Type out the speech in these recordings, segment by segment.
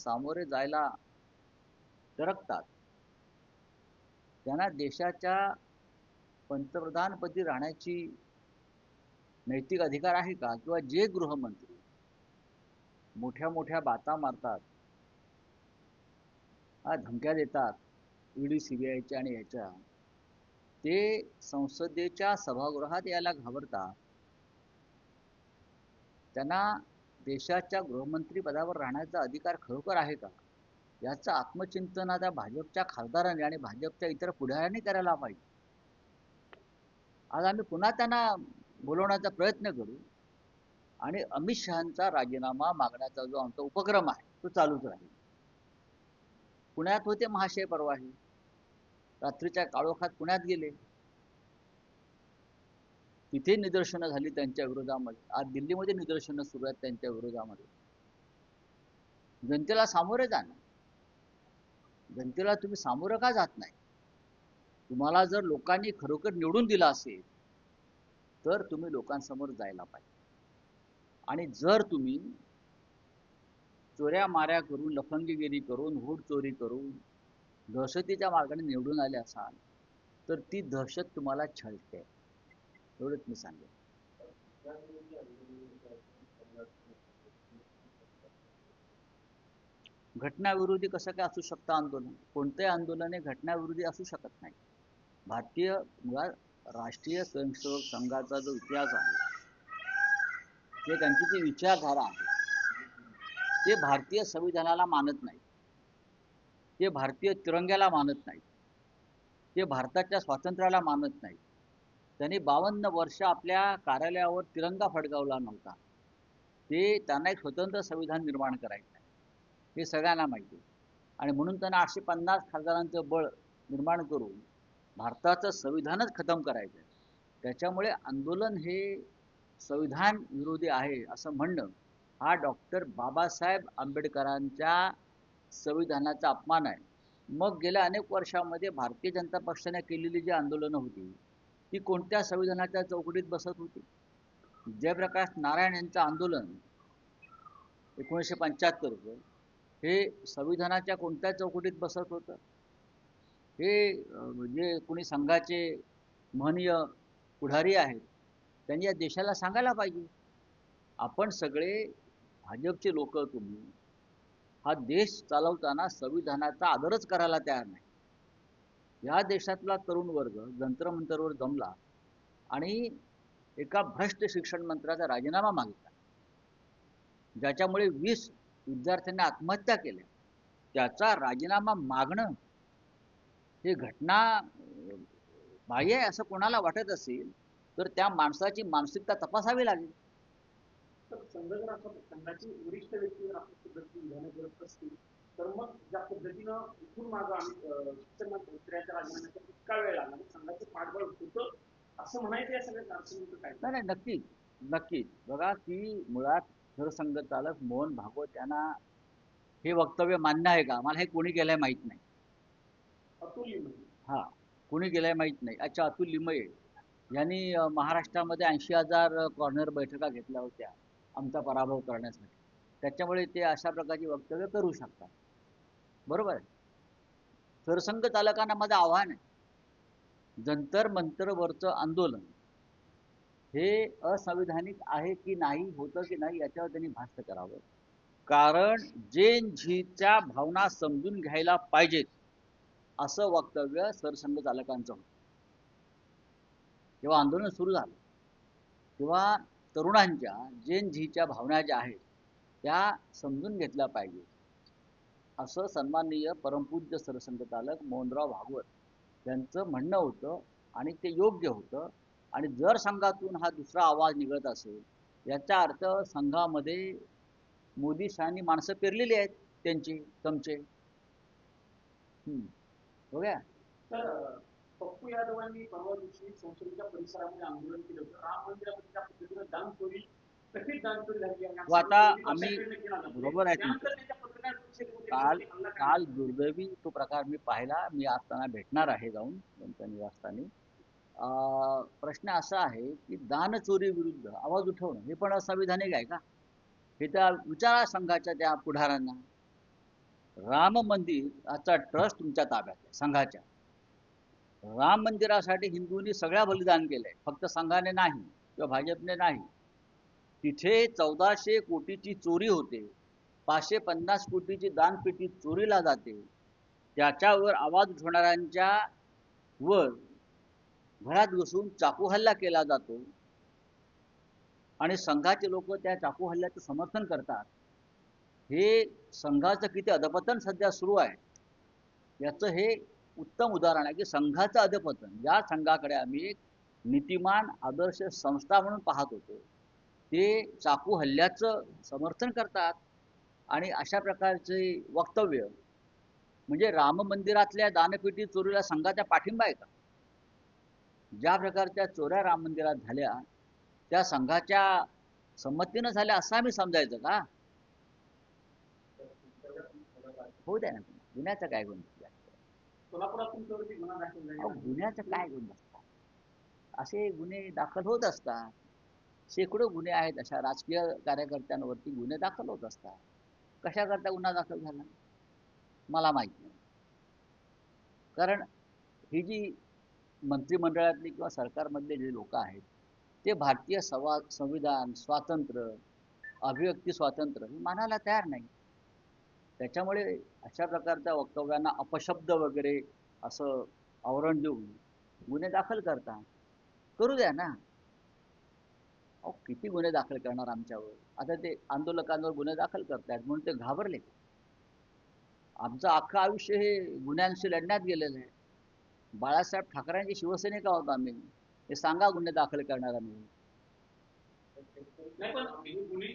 सामोरे जायला टरकतात त्यांना देशाच्या पंतप्रधानपदी राहण्याची नैतिक अधिकार आहे का? किंवा जे गृहमंत्री मोठ्या मोठ्या बाता मारतात, धमक्या देतात ईडी सीबीआयच्या आणि ह्याच्या, ते संसदेच्या सभागृहात यायला घाबरतात, त्यांना देशाच्या गृहमंत्री पदावर राहण्याचा अधिकार खरोखर आहे का? याचं आत्मचिंतन आता भाजपच्या खासदारांनी आणि भाजपच्या इतर पुढाऱ्यांनी करायला पाहिजे. आज आम्ही पुन्हा त्यांना बोलवण्याचा प्रयत्न करू आणि अमित शहांचा राजीनामा मागण्याचा जो आमचा उपक्रम आहे तो चालूच राहील. पुण्यात होते महाशय परवाही, रात्रीच्या काळोखात पुण्यात गेले, तिथे निदर्शनं झाली त्यांच्या विरोधामध्ये. आज दिल्लीमध्ये निदर्शनं सुरू आहेत त्यांच्या विरोधामध्ये. जनतेला सामोरे जाणं, जनतेला तुम्ही सामोरं का जात नाही? तुम्हाला जर लोकांनी खरोखर निवडून दिला असेल तर तुम्ही लोकांसमोर जायला पाहिजे. आणि जर तुम्ही चोऱ्या माऱ्या करून, लफंगीगिरी करून, हूड चोरी करून दहशतीच्या मार्गाने निवडून आले असाल तर ती दहशत तुम्हाला छळते. एवढंच मी सांगेन. घटनाविरोधी कसं काय असू शकतं आंदोलन? कोणतंही आंदोलन हे घटनाविरोधी असू शकत नाही. भारतीय मुळात राष्ट्रीय स्वयंसेवक संघाचा जो इतिहास आहे, ते त्यांची जी विचारधारा आहे, ते भारतीय संविधानाला मानत नाही, ते भारतीय तिरंग्याला मानत नाही, ते भारताच्या स्वातंत्र्याला मानत नाही. त्यांनी 52 वर्ष आपल्या कार्यालयावर तिरंगा फडकावला नव्हता. ते त्यांना एक स्वतंत्र संविधान निर्माण करायचं आहे, हे सगळ्यांना माहिती आहे. आणि म्हणून त्यांना 850 खासदारांचं बळ निर्माण करून भारताचं संविधानच खतम करायचं आहे. त्याच्यामुळे आंदोलन हे संविधान विरोधी आहे असं म्हणणं हा डॉक्टर बाबासाहेब आंबेडकरांच्या संविधानाचा अपमान आहे. मग गेल्या अनेक वर्षामध्ये भारतीय जनता पक्षाने केलेली जी आंदोलनं होती ती कोणत्या संविधानाच्या चौकटीत बसत होती? जयप्रकाश नारायण यांचं आंदोलन 1975 हे संविधानाच्या कोणत्या चौकटीत बसत होतं? हे जे कोणी संघाचे महनीय पुढारी आहेत त्यांनी या देशाला सांगायला पाहिजे. आपण सगळे भाजपचे लोक, तुम्ही हा देश चालवताना संविधानाचा आदरच करायला तयार नाही. या देशातला तरुण वर्ग जंत्रमंतरवर जमला आणि एका भ्रष्ट शिक्षण मंत्र्याचा राजीनामा मागितला, ज्याच्यामुळे 20 विद्यार्थ्यांनी आत्महत्या केल्या. त्याचा राजीनामा मागणं हे घटना बाह्य आहे असं कोणाला वाटत असेल तर त्या माणसाची मानसिकता तपासावी लागेल. संघाची वरिष्ठ व्यक्ती जर आपल्या पद्धतीने विधानं करत असतील तर मग ज्या पद्धतीनं इथून मागं आम्ही शिक्षण मंत्र्याच्या राजीनाम्याचा इतका वेळ लागला, संघाचं पाठबळ होतं असं म्हणायचं या सगळ्या अडचणीचं काय? नाही, नक्कीच नक्कीच. बघा की मुळात सरसंघचालक मोहन भागवत यांना हे वक्तव्य मान्य आहे का? मला हे कोणी केलंय माहित नाही. अतुल लिमये, हा, कोणी केलंय माहित नाही. अच्छा, अतुल लिमये यांनी महाराष्ट्रामध्ये 80,000 कॉर्नर बैठका घेतल्या होत्या आमचा पराभव करण्यासाठी. त्याच्यामुळे ते अशा प्रकारची वक्तव्य करू शकतात. बरोबर आहे. सरसंघ चालकांना माझं आव्हान आहे, जंतर मंतरवरचं आंदोलन हे असंविधानिक आहे की नाही, होतं की नाही याच्यावर त्यांनी भाष्य करावं. कारण जेन झीच्या भावना समजून घ्यायला पाहिजेत असं वक्तव्य सरसंघ चालकांचं होतं. जेव्हा आंदोलन सुरू झालं तेव्हा तरुणांच्या जेन झीच्या भावना ज्या आहेत त्या समजून घेतल्या पाहिजे असं सन्माननीय परमपूज्य सरसंघचालक मोहनराव भागवत यांचं म्हणणं होतं आणि ते योग्य होतं. आणि जर संघातून हा दुसरा आवाज निघत असेल याचा अर्थ संघामध्ये मोदी शहानी माणसं पेरलेली आहेत त्यांची चमचे. हो गया. तर पप्पू यादवांनी परवा दिवशी संसदेच्या परिसरामध्ये आंदोलन केलं होतं. राम मंदिरामध्ये त्या पद्धतीनं दानचोरी, कथित दानचोरी झाली आहे. आता आम्ही बरोबर आहे. काल दुर्दैवी तो प्रकार मी पाहिला. मी आज त्यांना भेटणार आहे जाऊन त्यांच्या निवासस्थानी. प्रश्न असा आहे की दानचोरी विरुद्ध आवाज उठवणं हे पण असंविधानिक आहे का? हे त्या विचारा संघाच्या त्या पुढाऱ्यांना. राम मंदिराचा ट्रस्ट तुमच्या ताब्यात आहे, संघाच्या. राम मंदिरासाठी हिंदूंनी सगळ्या बलिदान केलंय, फक्त संघाने नाही किंवा भाजपने नाही. तिथे 1400 कोटीची चोरी होते, 550 कोटीची दानपेटी चोरीला जाते. त्याच्यावर आवाज उठवणाऱ्यांच्या वर घरात घुसून चाकू हल्ला केला जातो आणि संघाचे लोक त्या चाकू हल्ल्याचं समर्थन करतात. हे संघाचं किती अधपतन सध्या सुरू आहे याचं हे उत्तम उदाहरण आहे की संघाचं अधपतन. या संघाकडे आम्ही एक नीतिमान आदर्श संस्था म्हणून पाहत होतो, ते चाकू हल्ल्याचं समर्थन करतात. आणि अशा प्रकारचे वक्तव्य म्हणजे राम मंदिरातल्या दानपेटी चोरीला संघाचा पाठिंबा आहे का? ज्या प्रकारच्या चोऱ्या राम मंदिरात झाल्या त्या संघाच्या संमतीनं झाल्या असं आम्ही समजायचं का? होऊ द्या ना, गुन्ह्याचं काय गुन्हा? गुन्ह्याचं काय गुन्हा असतात? असे गुन्हे दाखल होत असतात. शेकडो गुन्हे आहेत अशा राजकीय कार्यकर्त्यांवरती गुन्हे दाखल होत असतात. कशाकरता गुन्हा दाखल झाला मला माहित नाही. कारण ही जी मंत्रिमंडळातली किंवा सरकारमधले जे लोक आहेत ते भारतीय संविधान, स्वातंत्र्य, अभिव्यक्ती स्वातंत्र्य हे मानायला तयार नाही. त्याच्यामुळे अशा प्रकारच्या वक्तव्यांना अपशब्द वगैरे असं आवरण देऊन गुन्हे दाखल करतात. करू द्या ना. अहो किती गुन्हे दाखल करणार आमच्यावर? आता ते आंदोलकांवर गुन्हे दाखल करतायत म्हणून ते घाबरले. आमचं अख्खं आयुष्य हे गुन्ह्यांशी लढण्यात गेलेलं आहे. बाळासाहेब ठाकरेंची शिवसैनिक आहोत आम्ही. हे सांगा गुन्हे दाखल करणारा म्हणून. नाही पण गुन्हे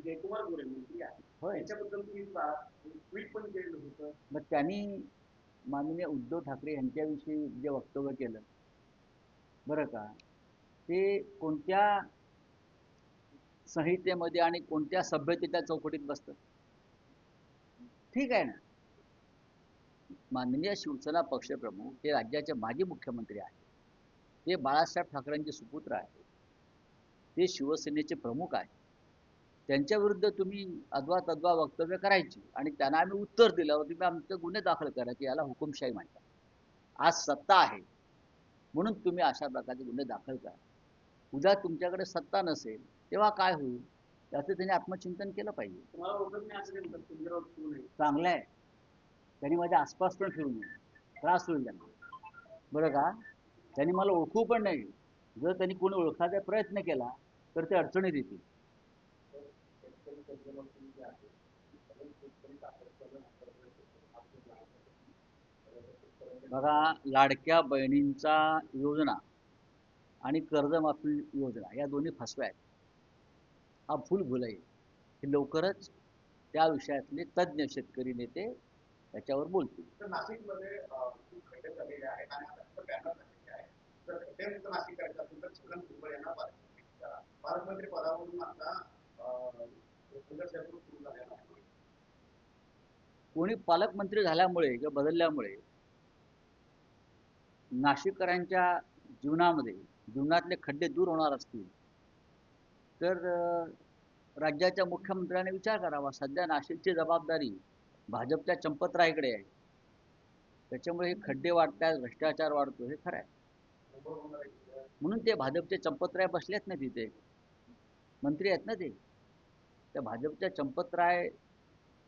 जयकुमार गोरे मंत्री आहेत त्याच्याबद्दल तुम्ही ट्विट पण केलेलं होतं. मग त्यांनी माननीय उद्धव ठाकरे यांच्याविषयी जे वक्तव्य केलं बरं का, ते कोणत्या संहितेमध्ये आणि कोणत्या सभ्यतेच्या चौकटीत बसतं? ठीक आहे ना. माननीय शिवसेना पक्षप्रमुख ते राज्याचे माजी मुख्यमंत्री आहेत, ते बाळासाहेब ठाकरेंचे सुपुत्र आहेत, ते शिवसेनेचे प्रमुख आहेत. त्यांच्याविरुद्ध तुम्ही अद्वा तद्वा वक्तव्य करायची आणि त्यांना आम्ही उत्तर दिल्यावर तुम्ही आमचे गुन्हे दाखल करायचे. याला हुकुमशाही म्हणतात. आज सत्ता आहे म्हणून तुम्ही अशा प्रकारचे गुन्हे दाखल करा. उद्या तुमच्याकडे सत्ता नसेल तेव्हा काय होईल याचं त्यांनी आत्मचिंतन केलं पाहिजे. चांगलं आहे, त्यांनी माझ्या आसपास पण फिरू नये, त्रास होईल त्यांना. बरं का, त्यांनी मला ओळखू पण नाही. जर त्यांनी कोणी ओळखायचा प्रयत्न केला तर ते अडचणीत येतील. बघा, लाडक्या बहिणींचा योजना आणि कर्जमाफी योजना या दोन्ही फसव्या आहेत. हा भूल आहे. हे लवकरच त्या विषयातले तज्ज्ञ शेतकरी नेते त्याच्यावर बोलतील. नाशिकमध्ये खड्डे झालेले आहेत आणि आता बॅनर झालेले आहे. जर खड्डे नाशिक करायचं असेल तर छगन भुजबळ यांना पालकमंत्री पदावरून आता सुरू झालेला आहे. कोणी पालकमंत्री झाल्यामुळे किंवा बदलल्यामुळे नाशिककरांच्या जीवनातले खड्डे दूर होणार असतील तर राज्याच्या मुख्यमंत्र्यांनी विचार करावा. सध्या नाशिकची जबाबदारी भाजपच्या चंपतरायकडे आहे. त्याच्यामुळे हे खड्डे वाढतात, भ्रष्टाचार वाढतो, हे खरं आहे. म्हणून ते भाजपचे चंपतराय बसलेत ना तिथे, मंत्री आहेत ना ते. त्या भाजपच्या चंपतराय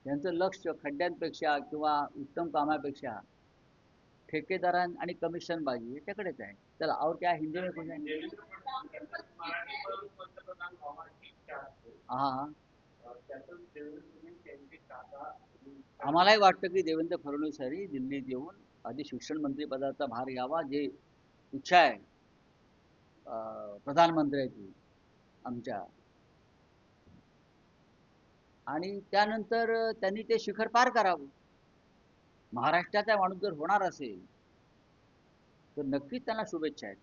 यांचं लक्ष खड्ड्यांपेक्षा किंवा उत्तम कामापेक्षा ठेकेदारां आणि कमिशनबाजी याच्याकडेच आहे. चला, और क्या हिंदी में कुछ आहे? हाँ, आम्हालाही वाटतं की देवेंद्र फडणवीस यांनी दिल्लीत येऊन आधी शिक्षण मंत्री पदाचा भार घ्यावा, जे इच्छा आहे प्रधानमंत्र्याची आमच्या, आणि त्यानंतर त्यांनी ते शिखर पार करावं. महाराष्ट्राचा माणूस जर होणार असेल तर नक्कीच त्यांना शुभेच्छा आहेत.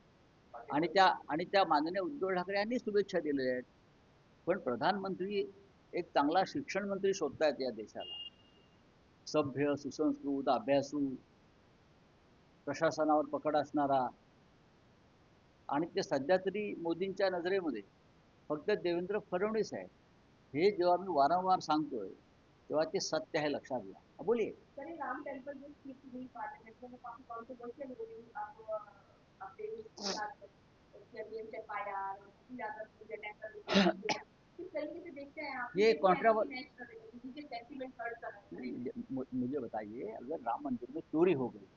आणि त्या माननीय उद्धव ठाकरे यांनी शुभेच्छा दिलेल्या आहेत. पण प्रधानमंत्री एक चांगला शिक्षण मंत्री शोधतायत या देशाला. सभ्य, सुसंस्कृत, अभ्यासू, प्रशासनावर पकड असणारा. आणि ते सध्या तरी मोदींच्या नजरेमध्ये फक्त देवेंद्र फडणवीस आहे. हे जेव्हा मी वारंवार सांगतोय तेव्हा ते सत्य आहे लक्षात घ्या. बोलिये. सर, ये राम टेम्पल जो स्किप हुई पार्लियामेंट में काफी कंट्रोवर्शियल हो रही, आप अपने उसके अगेंस्ट एफआईआर ज्यादा अटैक कर रहे हैं, किस तरीके से देखते हैं आप ये कंट्रोवर्सी मैच कर रहे हैं, किसी के सेंटीमेंट हर्ट कर रहे हैं? मुझे बताइए, अगर राम मंदिर में चोरी हो गई,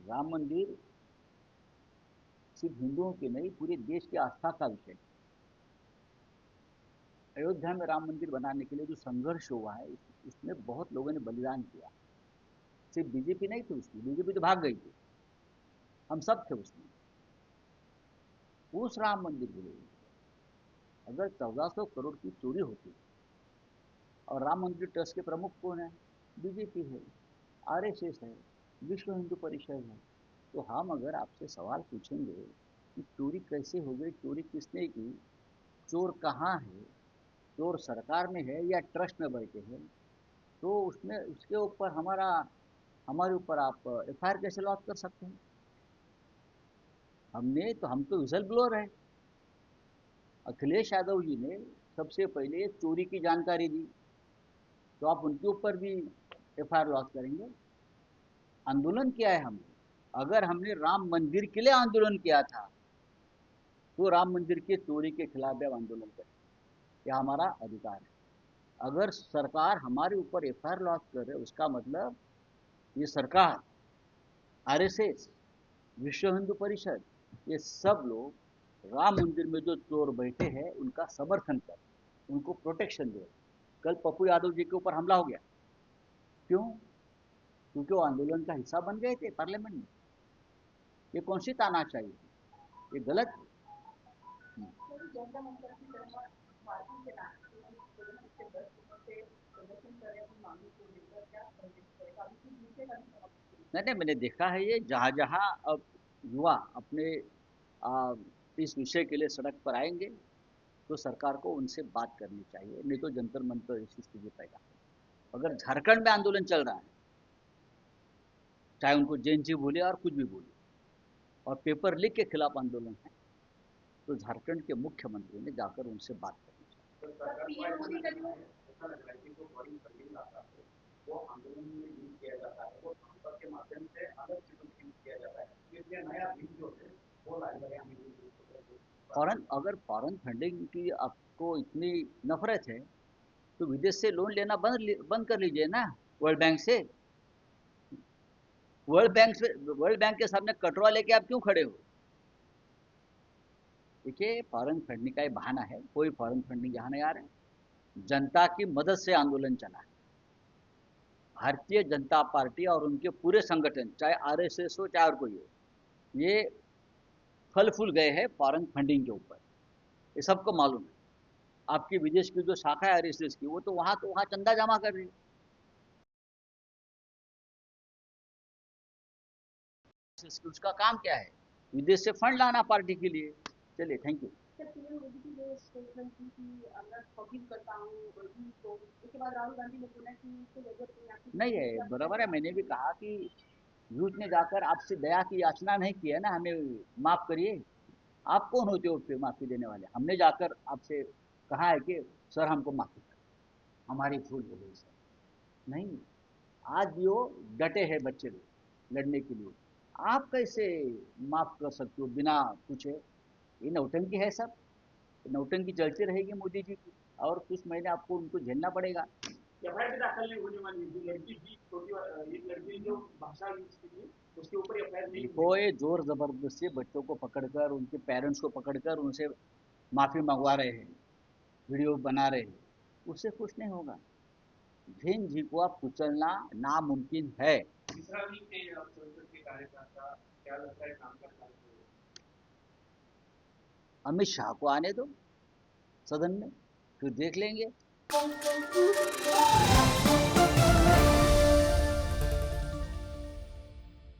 राम मंदिर सिर्फ हिंदुओं की नहीं पूरे देश की आस्था का विषय है. अयोध्या में राम मंदिर बनाने के लिए जो संघर्ष हुआ है उसमें बहुत लोगों ने बलिदान किया. सिर्फ बीजेपी नहीं थी उसमें, बीजेपी तो भाग गई थी, हम सब थे उसमें. उस राम मंदिर के लिए अगर 1400 करोड़ की चोरी होती और राम मंदिर ट्रस्ट के प्रमुख कौन है? बीजेपी है, आरएसएस है, विश्व हिंदू परिषद है. तो हम अगर आपसे सवाल पूछेंगे कि चोरी कैसे हो गई, चोरी किसने की, चोर कहाँ है, चोर सरकार में है या ट्रस्ट में बैठे हैं, तो उसमें उसके ऊपर हमारे ऊपर आप एफआईआर कैसे लॉन्च कर सकते हैं? हम तो विजल ब्लोअर है. अखिलेश यादव जी ने सबसे पहले चोरी की जानकारी दी, तो आप उनके ऊपर भी एफआईआर लॉन्च करेंगे? आंदोलन किया है हमने. अगर हमने राम मंदिर के लिए आंदोलन किया था तो राम मंदिर की चोरी के खिलाफ भी आंदोलन करें, यह हमारा अधिकार है. अगर सरकार हमारे ऊपर एफआईआर लॉन्च कर रहे उसका मतलब ये सरकार, आरएसएस, विश्व हिंदू परिषद, ये सब लोग राम मंदिर में जो चोर बैठे हैं उनका समर्थन कर, उनको प्रोटेक्शन दे. कल पप्पू यादव जी के ऊपर हमला हो गया, क्यों? क्योंकि वो आंदोलन का हिस्सा बन गए थे पार्लियामेंट में. ये कौन सी तानाशाही है? ये गलत है. जनता मंच की तरफ भारतीय सेना से 10 दिनों से प्रदर्शन कर रहे हैं मांगों को लेकर, क्या संदेश करेगा? अभी कुछ दूसरे का भी समाप्त नहीं, मैंने देखा है ये जहाँ जहाँ अब युवा अपने इस विषय के लिए सड़क पर आएंगे तो सरकार को उनसे बात करनी चाहिए, नहीं तो जंतर मंतर ऐसी स्थिति पैदा है. अगर झारखंड में आंदोलन चल रहा है, चाहे उनको जैन जी बोले और कुछ भी बोले, और पेपर लीक के खिलाफ आंदोलन है, तो झारखंड के मुख्यमंत्री ने जाकर उनसे बात करनी चाहिए. वो आंदोलन में यूज किया जाता है, वो संसद के माध्यम से अलग चीजों में यूज किया जाता है. इसलिए नया बिल जो है वो लाया अगर फॉरेन फंडिंग की आपको इतनी नफरत है तो विदेश से लोन लेना बंद कर लीजिए ना, वर्ल्ड बैंक से. वर्ल्ड बैंक के सामने कटोरा लेके आप क्यों खड़े हो? देखिए, फॉरेन फंडिंग का ये बहाना है, कोई फॉरेन फंडिंग यहाँ नहीं आ रहा है. जनता की मदद से आंदोलन चला है. भारतीय जनता पार्टी और उनके पूरे संगठन, चाहे आरएसएस हो चाहे और कोई हो, ये फल फूल गए हैं फॉरेन फंडिंग के ऊपर. ये सबको मालूम है. आपकी विदेश की जो शाखा है आरएसएस की, वो तो वहां चंदा जमा कर रही है. उसका काम क्या है? विदेश से फंड लाना पार्टी के लिए. चलिए, थैंक यू. पीएम मोदी की जो स्टेटमेंट थी कि अगर फॉरगिव करता हूँ तो उसके बाद राहुल गांधी ने बोला कि इसको जरूरत नहीं है. बराबर है, मैंने भी कहा कि यूथ ने जाकर आपसे दया की याचना नहीं की है ना, हमें माफ करिए. आप कौन होते हो फिर माफी देने वाले? हमने जाकर आपसे कहा है कि सर हमको माफी कर, हमारी भूल हो गई सर. नहीं, आज भी वो डटे हैं बच्चे लोग लड़ने के लिए. आप कैसे माफ कर सकते हो बिना पूछे? ये नौटंकी है सब. नौटंकी चलती रहेगी मोदी जी की, और कुछ महीने आपको उनको झेलना पड़ेगा. एफआईआर भी दाखिल नहीं होने वाली है. लड़की भी छोटी, एक लड़की जो भाषा यूज की थी उसके ऊपर एफआईआर नहीं देखो, ये जोर जबरदस्ती बच्चों को पकड़कर, उनके पेरेंट्स को पकड़कर उनसे माफी मंगवा रहे हैं, वीडियो बना रहे हैं, उससे कुछ नहीं होगा. भीम जी को आप कुचलना नामुमकिन है. तीसरा भी संसद के कार्यकर्ता क्या लगता है काम करना है? अमित शाह को आने दो सदन में, फिर देख लेंगे.